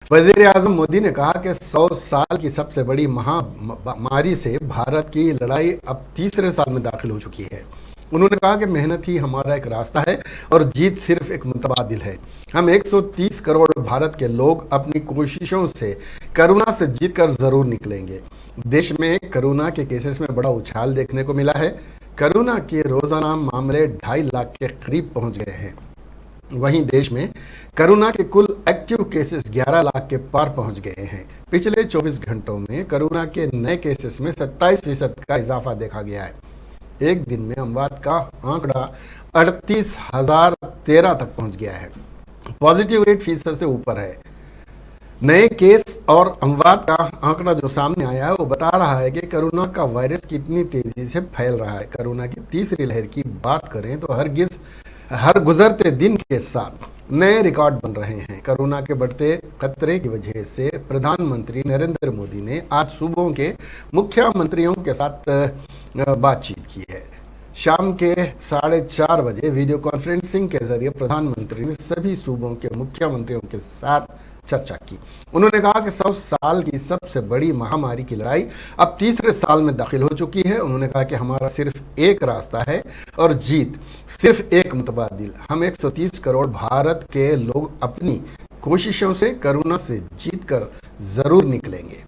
वजीर आजम मोदी ने कहा कि 100 साल की सबसे बड़ी महामारी से भारत की लड़ाई अब तीसरे साल में दाखिल हो चुकी है। उन्होंने कहा कि मेहनत ही हमारा एक रास्ता है और जीत सिर्फ एक मुतबादिल है। हम 130 करोड़ भारत के लोग अपनी कोशिशों से कोरोना से जीत कर जरूर निकलेंगे। देश में कोरोना के केसेस में बड़ा उछाल देखने को मिला है। कोरोना के रोजाना मामले 2.5 लाख के करीब पहुंच गए हैं। वहीं देश में कोरोना के कुल एक्टिव केसेस 11 लाख के पार पहुंच गए हैं। पिछले 24 घंटों में कोरोना के नए केसेस में 27% का इजाफा देखा गया है। एक दिन में अमवात का आंकड़ा 38,013 तक पहुंच गया है। पॉजिटिव रेट 1% से ऊपर है। नए केस और अमवात का आंकड़ा जो सामने आया है वो बता रहा है कि कोरोना का वायरस कितनी तेजी से फैल रहा है। कोरोना की तीसरी लहर की बात करें तो हर गुजरते दिन के साथ नए रिकॉर्ड बन रहे हैं। कोरोना के बढ़ते खतरे की वजह से प्रधानमंत्री नरेंद्र मोदी ने आज सूबों के मुख्यमंत्रियों के साथ बातचीत की है। शाम के 4:30 बजे वीडियो कॉन्फ्रेंसिंग के जरिए प्रधानमंत्री ने सभी सूबों के मुख्यमंत्रियों के साथ चर्चा की। उन्होंने कहा कि 100 साल की सबसे बड़ी महामारी की लड़ाई अब तीसरे साल में दाखिल हो चुकी है। उन्होंने कहा कि हमारा सिर्फ एक रास्ता है और जीत सिर्फ एक मुतबादिल। हम 130 करोड़ भारत के लोग अपनी कोशिशों से कोरोना से जीत कर जरूर निकलेंगे।